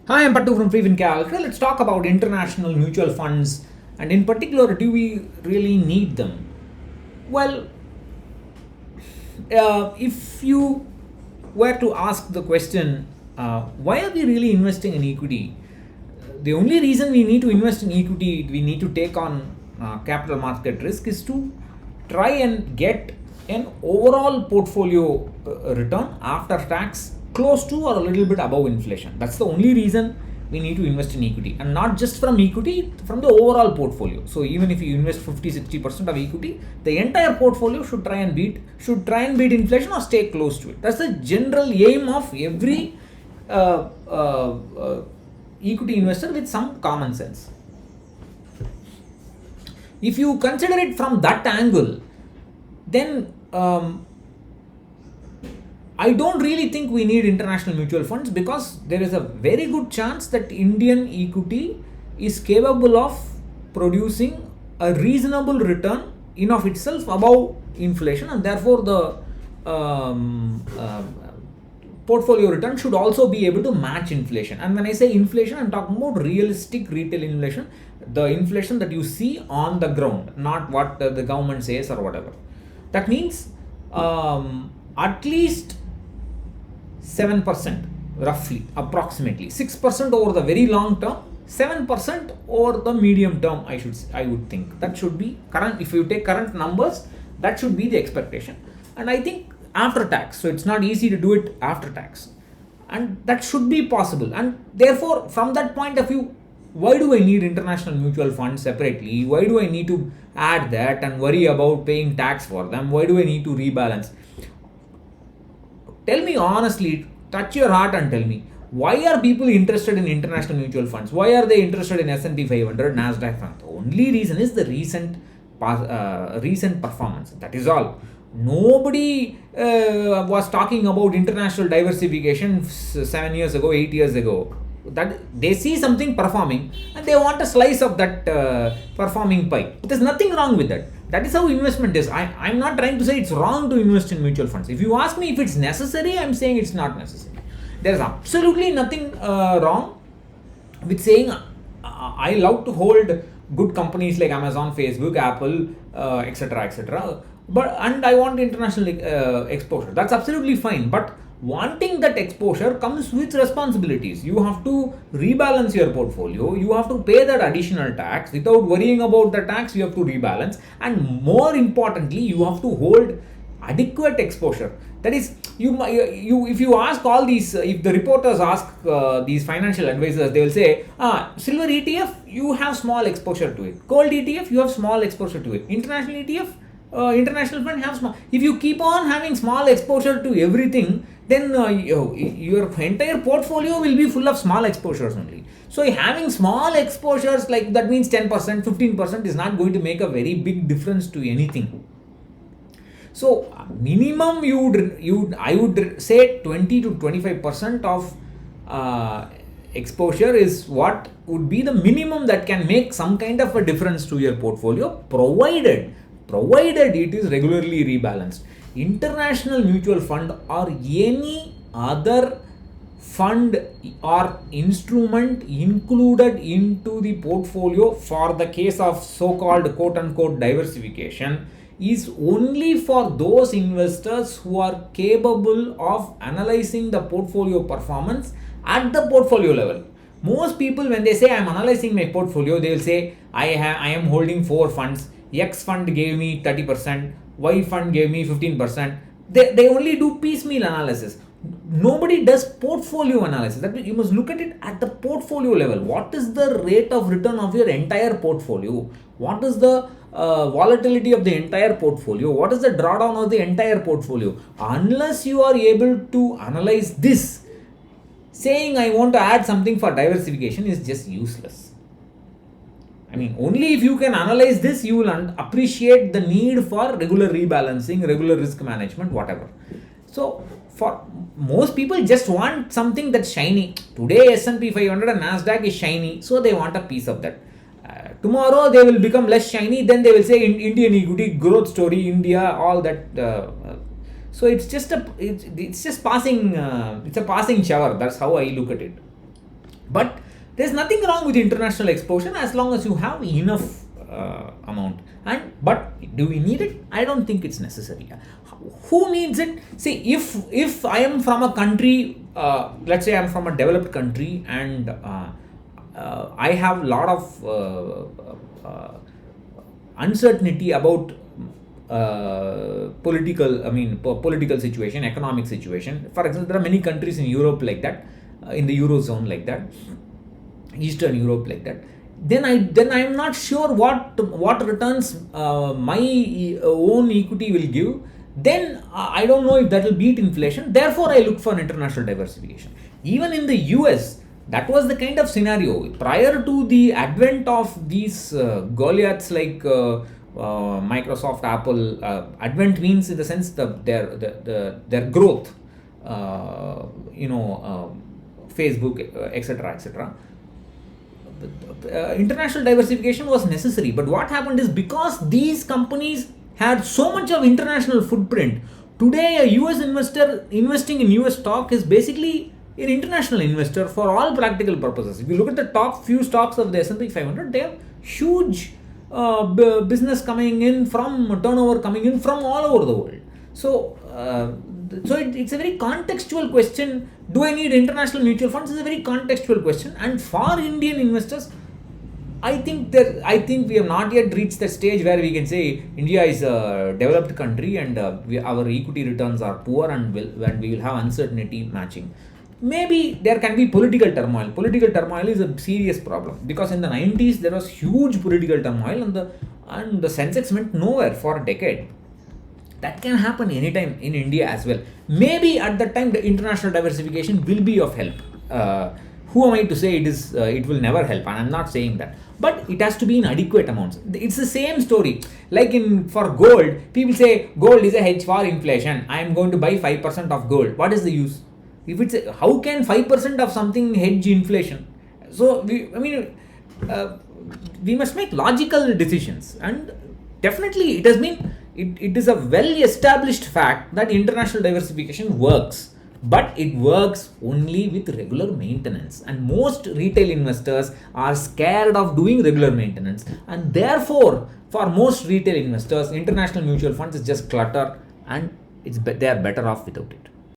Hi, I'm Pattu from FreeFinCalc. Let's talk about international mutual funds and, in particular, do we really need them? Well, if you were to ask the question, why are we really investing in equity? The only reason we need to invest in equity, we need to take on capital market risk, is to try and get an overall portfolio return after tax close to or a little bit above inflation. That's the only reason we need to invest in equity, and not just from equity, from the overall portfolio. So even if you invest 50-60% of equity, the entire portfolio should try and beat inflation or stay close to it. That's the general aim of every uh, uh, uh, equity investor with some common sense. If you consider it from that angle, then I don't really think we need international mutual funds, because there is a very good chance that Indian equity is capable of producing a reasonable return in of itself above inflation, and therefore the portfolio return should also be able to match inflation. And when I say inflation, I'm talking about realistic retail inflation, the inflation that you see on the ground, not what the government says or whatever. That means at least 7%, roughly, approximately 6% over the very long term, 7% over the medium term. I would think that should be current. If you take current numbers, that should be the expectation. And I think after tax, so it's not easy to do it after tax, and that should be possible. And therefore, from that point of view, why do I need international mutual funds separately? Why do I need to add that and worry about paying tax for them? Why do I need to rebalance? Tell me honestly, touch your heart and tell me, why are people interested in international mutual funds? Why are they interested in S&P 500, Nasdaq fund? The only reason is the recent performance. That is all. Nobody was talking about international diversification 7 years ago, 8 years ago. That they see something performing and they want a slice of that performing pie. There's nothing wrong with that. That is how investment is. I'm not trying to say it's wrong to invest in mutual funds. If you ask me if it's necessary, I'm saying it's not necessary. There's absolutely nothing wrong with saying I love to hold good companies like Amazon, Facebook, Apple, etc., etc. And I want international exposure. That's absolutely fine. But wanting that exposure comes with responsibilities. You have to rebalance your portfolio. You have to pay that additional tax without worrying about the tax. You have to rebalance, and more importantly, you have to hold adequate exposure. That is, you if you ask all these, if the reporters ask these financial advisors, they will say, silver ETF, you have small exposure to it. Gold ETF, you have small exposure to it. International ETF, international fund have small. If you keep on having small exposure to everything, then your entire portfolio will be full of small exposures only. So having small exposures, like that means 10%, 15%, is not going to make a very big difference to anything. So minimum I would say 20 to 25% of exposure is what would be the minimum that can make some kind of a difference to your portfolio, provided it is regularly rebalanced. International mutual fund or any other fund or instrument included into the portfolio for the case of so-called quote unquote diversification is only for those investors who are capable of analyzing the portfolio performance at the portfolio level. Most people, when they say I'm analyzing my portfolio, they will say I am holding 4 funds. X fund gave me 30%, Y fund gave me 15%. They only do piecemeal analysis. Nobody does portfolio analysis. That means you must look at it at the portfolio level. What is the rate of return of your entire portfolio? What is the volatility of the entire portfolio? What is the drawdown of the entire portfolio? Unless you are able to analyze this, saying I want to add something for diversification is just useless. I mean, only if you can analyze this, you will appreciate the need for regular rebalancing, regular risk management, whatever. So, for most people, just want something that's shiny. Today, S&P 500 and Nasdaq is shiny, so they want a piece of that. Tomorrow, they will become less shiny. Then they will say Indian equity growth story, India, all that. So it's just passing. It's a passing shower. That's how I look at it. But there's nothing wrong with international exposure as long as you have enough amount. And but do we need it? I don't think it's necessary. Who needs it? See, if I am from a country, let's say I'm from a developed country, and I have a lot of uncertainty about political situation, economic situation. For example, there are many countries in Europe like that, in the Eurozone like that, Eastern Europe like that. Then I'm not sure what returns my own equity will give. Then I don't know if that will beat inflation. Therefore, I look for international diversification. Even in the US, that was the kind of scenario prior to the advent of these Goliaths like Microsoft, Apple. Advent means in the sense their growth. Facebook, etc., etc. International diversification was necessary, but what happened is, because these companies had so much of international footprint, today a US investor investing in US stock is basically an international investor for all practical purposes. If you look at the top few stocks of the S&P 500, they have huge business coming in from turnover coming in from all over the world. So it's a very contextual question. Do I need international mutual funds? Is a very contextual question. And for Indian investors, I think we have not yet reached the stage where we can say India is a developed country and our equity returns are poor, and when we will have uncertainty matching. Maybe there can be political turmoil. Political turmoil is a serious problem, because in the 90s there was huge political turmoil, and the Sensex went nowhere for a decade. That can happen anytime in India as well. Maybe at that time the international diversification will be of help. Who am I to say it will never help? And I'm not saying that. But it has to be in adequate amounts. It's the same story. Like for gold, people say gold is a hedge for inflation. I am going to buy 5% of gold. What is the use? How can 5% of something hedge inflation? So we must make logical decisions, and definitely it is a well-established fact that international diversification works, but it works only with regular maintenance, and most retail investors are scared of doing regular maintenance, and therefore for most retail investors, international mutual funds is just clutter, and they are better off without it.